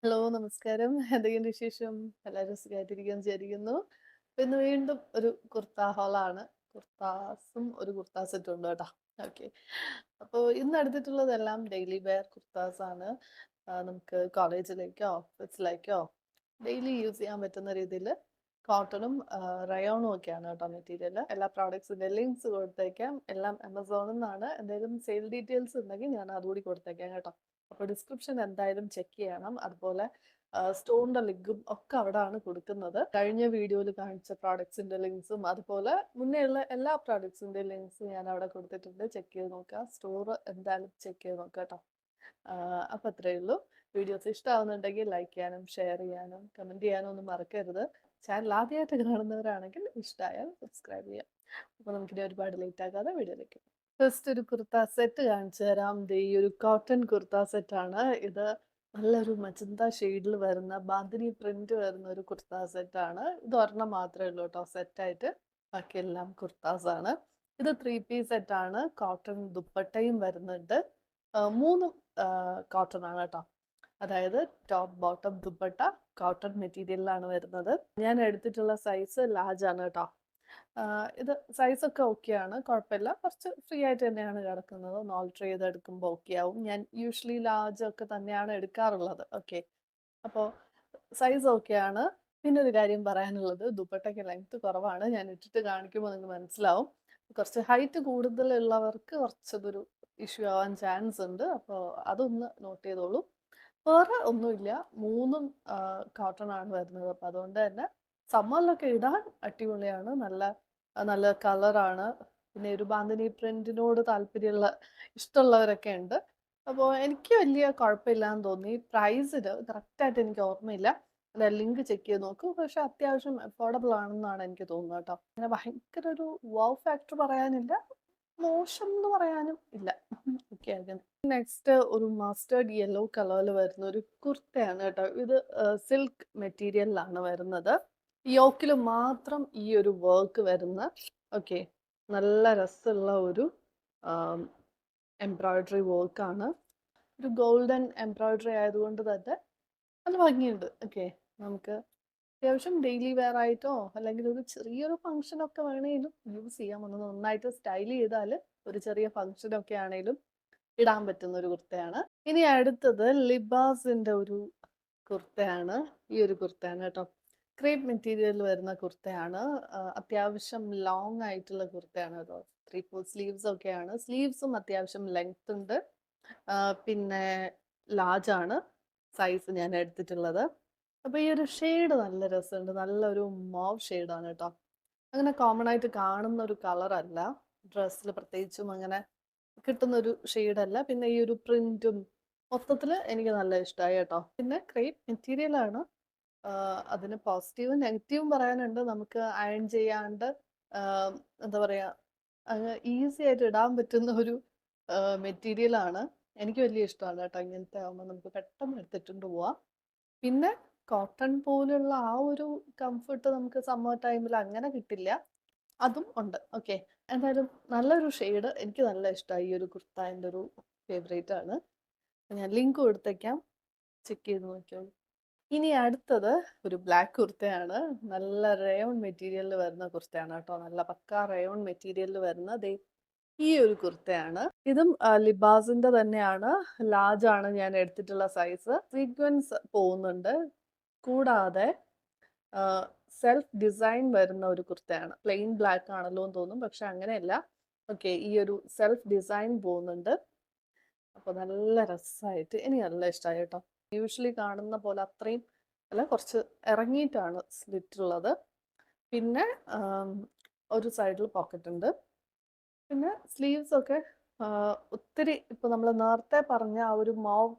Hello, നമസ്കാരം. എന്തൊക്കെയുണ്ട് വിശേഷം? എല്ലാവരും സുഖമായിട്ടിരിക്കുമെന്ന് വിചാരിക്കുന്നു. അപ്പൊ ഇന്ന് വീണ്ടും ഒരു കുർത്ത ഹോളാണ്. കുർത്താസും ഒരു കുർത്ത സെറ്റും ഉണ്ട് കേട്ടോ. ഓക്കെ. അപ്പോൾ ഇന്ന് എടുത്തിട്ടുള്ളതെല്ലാം ഡെയിലി വെയർ കുർത്താസാണ്. നമുക്ക് കോളേജിലേക്കോ ഓഫീസിലേക്കോ ഡെയിലി യൂസ് ചെയ്യാൻ പറ്റുന്ന രീതിയിൽ കോട്ടണും റയോണും ഒക്കെയാണ് കേട്ടോ മെറ്റീരിയൽ. എല്ലാ പ്രോഡക്ട്സിന്റെ ലിങ്ക്സ് കൊടുത്തേക്കാം. എല്ലാം ആമസോണിൽ നിന്നാണ്. എന്തെങ്കിലും സെയിൽ ഡീറ്റെയിൽസ് ഉണ്ടെങ്കിൽ ഞാൻ അതുകൂടി കൊടുത്തേക്കാം കേട്ടോ. അപ്പോൾ ഡിസ്ക്രിപ്ഷൻ എന്തായാലും ചെക്ക് ചെയ്യണം. അതുപോലെ സ്റ്റോറിന്റെ ലിങ്കും ഒക്കെ അവിടെയാണ് കൊടുക്കുന്നത്. കഴിഞ്ഞ വീഡിയോയിൽ കാണിച്ച പ്രോഡക്ട്സിന്റെ ലിങ്ക്സും അതുപോലെ മുന്നേയുള്ള എല്ലാ പ്രോഡക്ട്സിന്റെ ലിങ്ക്സും ഞാൻ അവിടെ കൊടുത്തിട്ടുണ്ട്. ചെക്ക് ചെയ്ത് നോക്കുക. സ്റ്റോർ എന്തായാലും ചെക്ക് ചെയ്ത് നോക്കുക കേട്ടോ. അപ്പം അത്രയേ ഉള്ളൂ. വീഡിയോസ് ഇഷ്ടമാവുന്നുണ്ടെങ്കിൽ ലൈക്ക് ചെയ്യാനും ഷെയർ ചെയ്യാനും കമൻറ്റ് ചെയ്യാനും ഒന്നും മറക്കരുത്. ചാനൽ ആദ്യമായിട്ട് കാണുന്നവരാണെങ്കിൽ ഇഷ്ടമായാൽ സബ്സ്ക്രൈബ് ചെയ്യാം. അപ്പോൾ നമുക്കിനി ഒരുപാട് ലേറ്റ് ആക്കാതെ വീഡിയോയിലേക്ക്. ഫസ്റ്റ് ഒരു കുർത്ത സെറ്റ് കാണിച്ചു തരാം. ദേ ഈ ഒരു കോട്ടൺ കുർത്ത സെറ്റാണ് ഇത്. നല്ലൊരു മജന്ത ഷെയ്ഡിൽ വരുന്ന ബാന്തിനി പ്രിന്റ് വരുന്ന ഒരു കുർത്ത സെറ്റാണ്. ഇത് ഒരെണ്ണം മാത്രമേ ഉള്ളൂ കേട്ടോ സെറ്റായിട്ട്. ബാക്കിയെല്ലാം കുർത്താസ് ആണ്. ഇത് 3 പീസ് സെറ്റാണ്. കോട്ടൺ ദുപ്പട്ടയും വരുന്നുണ്ട്. മൂന്നും കോട്ടൺ ആണ് കേട്ടോ. അതായത് ടോപ്പ് ബോട്ടം ദുപ്പട്ട കോട്ടൺ മെറ്റീരിയലിലാണ് വരുന്നത്. ഞാൻ എടുത്തിട്ടുള്ള സൈസ് ലാർജ് ആണ് കേട്ടോ. ഇത് സൈസൊക്കെ ഓക്കെയാണ്, കുഴപ്പമില്ല. കുറച്ച് ഫ്രീ ആയിട്ട് തന്നെയാണ് കിടക്കുന്നത്. ഒന്ന് ഓൾട്ടർ ചെയ്തെടുക്കുമ്പോൾ ഓക്കെ ആവും. ഞാൻ യൂഷ്വലി ലാർജ് ഒക്കെ തന്നെയാണ് എടുക്കാറുള്ളത്. ഓക്കെ. അപ്പോൾ സൈസ് ഓക്കെയാണ്. പിന്നെ ഒരു കാര്യം പറയാനുള്ളത്, ദുപ്പട്ടയ്ക്ക് ലെങ്ത് കുറവാണ്. ഞാൻ ഇട്ടിട്ട് കാണിക്കുമ്പോൾ നിങ്ങൾക്ക് മനസ്സിലാവും. കുറച്ച് ഹൈറ്റ് കൂടുതലുള്ളവർക്ക് കുറച്ചതൊരു ഇഷ്യൂ ആവാൻ ചാൻസ് ഉണ്ട്. അപ്പോൾ അതൊന്ന് നോട്ട് ചെയ്തോളൂ. വേറെ ഒന്നുമില്ല. മൂന്നും കോട്ടൺ ആണ് വരുന്നത്. അപ്പം അതുകൊണ്ട് തന്നെ സമ്മറിലൊക്കെ ഇടാൻ അടിപൊളിയാണ്. നല്ല നല്ല കളറാണ്. പിന്നെ ഒരു ബാന്തിനി പ്രിന്റിനോട് ഇഷ്ടമുള്ളവരൊക്കെ ഉണ്ട്. അപ്പോൾ എനിക്ക് വലിയ കുഴപ്പമില്ലാന്ന് തോന്നി. പ്രൈസിന് കറക്റ്റായിട്ട് എനിക്ക് ഓർമ്മയില്ല. അല്ല, ലിങ്ക് ചെക്ക് ചെയ്ത് നോക്കൂ. പക്ഷെ അത്യാവശ്യം അഫോർഡബിൾ ആണെന്നാണ് എനിക്ക് തോന്നുന്നത് കേട്ടോ. അങ്ങനെ ഭയങ്കര ഒരു വൗ ഫാക്ടർ പറയാനില്ല, മോശം എന്ന് പറയാനും ഇല്ല. ഓക്കെ. നെക്സ്റ്റ് ഒരു മസ്റ്റേർഡ് യെല്ലോ കളറിൽ വരുന്ന ഒരു കുർത്തയാണ് കേട്ടോ. ഇത് സിൽക്ക് മെറ്റീരിയലിലാണ് വരുന്നത്. യോക്കിൽ മാത്രം ഈ ഒരു വർക്ക് വരുന്ന, ഓക്കെ, നല്ല രസമുള്ള ഒരു എംബ്രോയിഡറി വർക്കാണ്. ഒരു ഗോൾഡൻ എംബ്രോയിഡറി ആയതുകൊണ്ട് തന്നെ നല്ല ഭംഗിയുണ്ട്. ഓക്കെ. നമുക്ക് അത്യാവശ്യം ഡെയിലി വെയർ ആയിട്ടോ അല്ലെങ്കിൽ ഒരു ചെറിയൊരു ഫംഗ്ഷനൊക്കെ വേണേലും യൂസ് ചെയ്യാം. ഒന്ന് നന്നായിട്ട് സ്റ്റൈൽ ചെയ്താൽ ഒരു ചെറിയ ഫംഗ്ഷനൊക്കെ ആണേലും ഇടാൻ പറ്റുന്ന ഒരു കുർത്തയാണ്. ഇനി അടുത്തത് ലിബാസിന്റെ ഒരു കുർത്തയാണ്. ഈ ഒരു കുർത്തയാണ് കേട്ടോ. ക്രേപ്പ് മെറ്റീരിയൽ വരുന്ന കുർത്തയാണ്. അത്യാവശ്യം ലോങ് ആയിട്ടുള്ള കുർത്തയാണ് കേട്ടോ. 3/4 സ്ലീവ്സ് ഒക്കെയാണ്. സ്ലീവ്സും അത്യാവശ്യം ലെങ്ത് ഉണ്ട്. പിന്നെ ലാർജ് ആണ് സൈസ് ഞാൻ എടുത്തിട്ടുള്ളത്. അപ്പൊ ഈ ഒരു ഷെയ്ഡ് നല്ല രസമുണ്ട്. നല്ലൊരു മോവ് ഷെയ്ഡാണ് കേട്ടോ. അങ്ങനെ കോമൺ ആയിട്ട് കാണുന്ന ഒരു കളറല്ല. ഡ്രസ്സിൽ പ്രത്യേകിച്ചും അങ്ങനെ കിട്ടുന്നൊരു ഷെയ്ഡല്ല. പിന്നെ ഈ ഒരു പ്രിന്റും മൊത്തത്തിൽ എനിക്ക് നല്ല ഇഷ്ടമായി കേട്ടോ. പിന്നെ ക്രേപ്പ് മെറ്റീരിയലാണ്. അതിന് പോസിറ്റീവും നെഗറ്റീവും പറയാനുണ്ട്. നമുക്ക് അയൺ ചെയ്യാണ്ട് എന്താ പറയുക, അങ്ങ് ഈസി ആയിട്ട് ഇടാൻ പറ്റുന്ന ഒരു മെറ്റീരിയലാണ്. എനിക്ക് വലിയ ഇഷ്ടമാണ് കേട്ടോ. ഇങ്ങനത്തെ ആകുമ്പോൾ നമുക്ക് പെട്ടെന്ന് എടുത്തിട്ടുണ്ട് പോവാം. പിന്നെ കോട്ടൺ പോലുള്ള ആ ഒരു കംഫർട്ട് നമുക്ക് സമ്മർ ടൈമിൽ അങ്ങനെ കിട്ടില്ല. അതും ഉണ്ട്. ഓക്കെ. എന്തായാലും നല്ലൊരു ഷെയ്ഡ്. എനിക്ക് നല്ല ഇഷ്ടമായി. ഈ ഒരു കുർത്ത എൻ്റെ ഒരു ഫേവറേറ്റ് ആണ്. ഞാൻ ലിങ്ക് കൊടുത്തേക്കാം, ചെക്ക് ചെയ്ത് നോക്കിയോളൂ. ഇനി അടുത്തത് ഒരു ബ്ലാക്ക് കുർത്തയാണ്. നല്ല റയോൺ മെറ്റീരിയലിൽ വരുന്ന കുർത്തയാണ് കേട്ടോ. നല്ല പക്ക റയോൺ മെറ്റീരിയലിൽ വരുന്ന ദേ ഈ ഒരു കുർത്തയാണ്. ഇതും ലിബാസിന്റെ തന്നെയാണ്. ലാർജ് ആണ് ഞാൻ എടുത്തിട്ടുള്ള സൈസ്. സീക്വൻസ് പോകുന്നുണ്ട്. കൂടാതെ സെൽഫ് ഡിസൈൻ വരുന്ന ഒരു കുർത്തയാണ്. പ്ലെയിൻ ബ്ലാക്ക് ആണല്ലോ എന്ന് തോന്നും, പക്ഷെ അങ്ങനെയല്ല. ഓക്കെ. ഈ ഒരു സെൽഫ് ഡിസൈൻ പോകുന്നുണ്ട്. അപ്പോൾ നല്ല രസമായിട്ട് എനിക്ക് നല്ല ഇഷ്ടമായി കേട്ടോ. യൂഷ്വലി കാണുന്ന പോലെ അത്രയും അല്ല, കുറച്ച് ഇറങ്ങിയിട്ടാണ് സ്ലിറ്റ് ഉള്ളത്. പിന്നെ ഒരു സൈഡിൽ പോക്കറ്റ് ഉണ്ട്. പിന്നെ സ്ലീവ്സ് ഒക്കെ ഒത്തിരി ഇപ്പോൾ നമ്മൾ നേരത്തെ പറഞ്ഞ ആ ഒരു മോവ്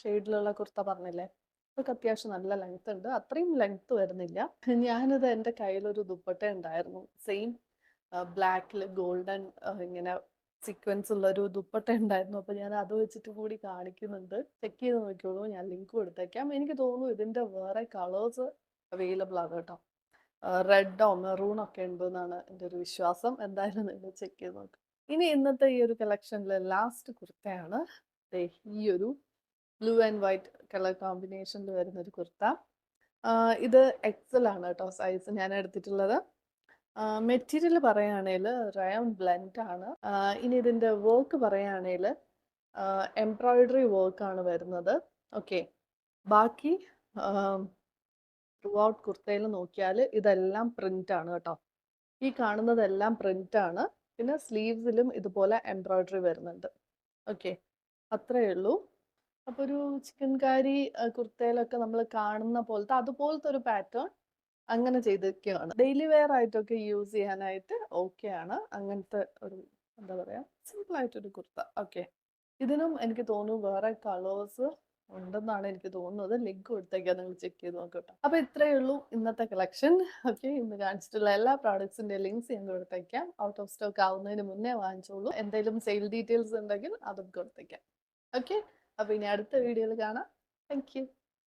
ഷെയ്ഡിലുള്ള കുർത്ത പറഞ്ഞില്ലേ, അതൊക്കെ അത്യാവശ്യം നല്ല ലെങ്ത് ഉണ്ട്. അത്രയും ലെങ്ത് വരുന്നില്ല. ഞാനിത് എൻ്റെ കയ്യിലൊരു ദുപ്പട്ട ഉണ്ടായിരുന്നു, സെയിം ബ്ലാക്കിൽ ഗോൾഡൻ ഇങ്ങനെ സീക്വൻസ് ഉള്ള ഒരു ദുപ്പട്ട ഉണ്ടായിരുന്നു. അപ്പോൾ ഞാൻ അത് വെച്ചിട്ട് കൂടി കാണിക്കുന്നുണ്ട്. ചെക്ക് ചെയ്ത് നോക്കിയോളൂ. ഞാൻ ലിങ്ക് കൊടുത്തേക്കാം. എനിക്ക് തോന്നുന്നു ഇതിൻ്റെ വേറെ കളേഴ്സ് അവൈലബിൾ ആണ് കേട്ടോ. റെഡോ മെറൂണോ ഒക്കെ ഉണ്ടെന്നാണ് എൻ്റെ ഒരു വിശ്വാസം. എന്തായാലും നിങ്ങൾ ചെക്ക് ചെയ്ത് നോക്കുക. ഇനി ഇന്നത്തെ ഈ ഒരു കളക്ഷനിലെ ലാസ്റ്റ് കുർത്തയാണ് ഈ ഒരു ബ്ലൂ ആൻഡ് വൈറ്റ് കളർ കോമ്പിനേഷനിൽ വരുന്ന ഒരു കുർത്ത. ഇത് എക്സൽ ആണ് കേട്ടോ സൈസ് ഞാൻ എടുത്തിട്ടുള്ളത്. മെറ്റീരിയൽ പറയുകയാണെങ്കിൽ റയോൺ ബ്ലെൻഡ് ആണ്. ഇനി ഇതിൻ്റെ വർക്ക് പറയുകയാണെങ്കിൽ എംബ്രോയിഡറി വർക്കാണ് വരുന്നത്. ഓക്കെ, ബാക്കി ത്രൂ ഔട്ട് കുർത്തയിൽ നോക്കിയാൽ ഇതെല്ലാം പ്രിന്റ് ആണ് കേട്ടോ. ഈ കാണുന്നതെല്ലാം പ്രിന്റ് ആണ്. പിന്നെ സ്ലീവ്സിലും ഇതുപോലെ എംബ്രോയിഡറി വരുന്നുണ്ട്. ഓക്കെ, അത്രയേ ഉള്ളൂ. അപ്പോൾ ഒരു ചിക്കൻ കാരി കുർത്തയിലൊക്കെ നമ്മൾ കാണുന്ന പോലത്തെ അതുപോലത്തെ ഒരു പാറ്റേൺ അങ്ങനെ ചെയ്തിരിക്കുകയാണ്. ഡെയിലി വെയർ ആയിട്ടൊക്കെ യൂസ് ചെയ്യാനായിട്ട് ഓക്കെ ആണ്. അങ്ങനത്തെ ഒരു എന്താ പറയുക, സിമ്പിൾ ആയിട്ടൊരു കുർത്ത. ഓക്കെ, ഇതിനും എനിക്ക് തോന്നുന്നു വേറെ കളേഴ്സ് ഉണ്ടെന്നാണ് എനിക്ക് തോന്നുന്നത്. ലിങ്ക് കൊടുത്തേക്കാം, നിങ്ങൾ ചെക്ക് ചെയ്ത് നോക്കട്ടോ. അപ്പോൾ ഇത്രയേ ഉള്ളൂ ഇന്നത്തെ കളക്ഷൻ. ഓക്കെ, ഇന്ന് കാണിച്ചിട്ടുള്ള എല്ലാ പ്രോഡക്ട്സിന്റെ ലിങ്ക്സ് ഞാൻ കൊടുത്തേക്കാം. ഔട്ട് ഓഫ് സ്റ്റോക്ക് ആവുന്നതിന് മുന്നേ വാങ്ങിച്ചോളൂ. എന്തെങ്കിലും സെയിൽ ഡീറ്റെയിൽസ് ഉണ്ടെങ്കിൽ അതും കൊടുത്തേക്കാം. ഓക്കെ, അപ്പോൾ ഇനി അടുത്ത വീഡിയോയിൽ കാണാം. Thank you.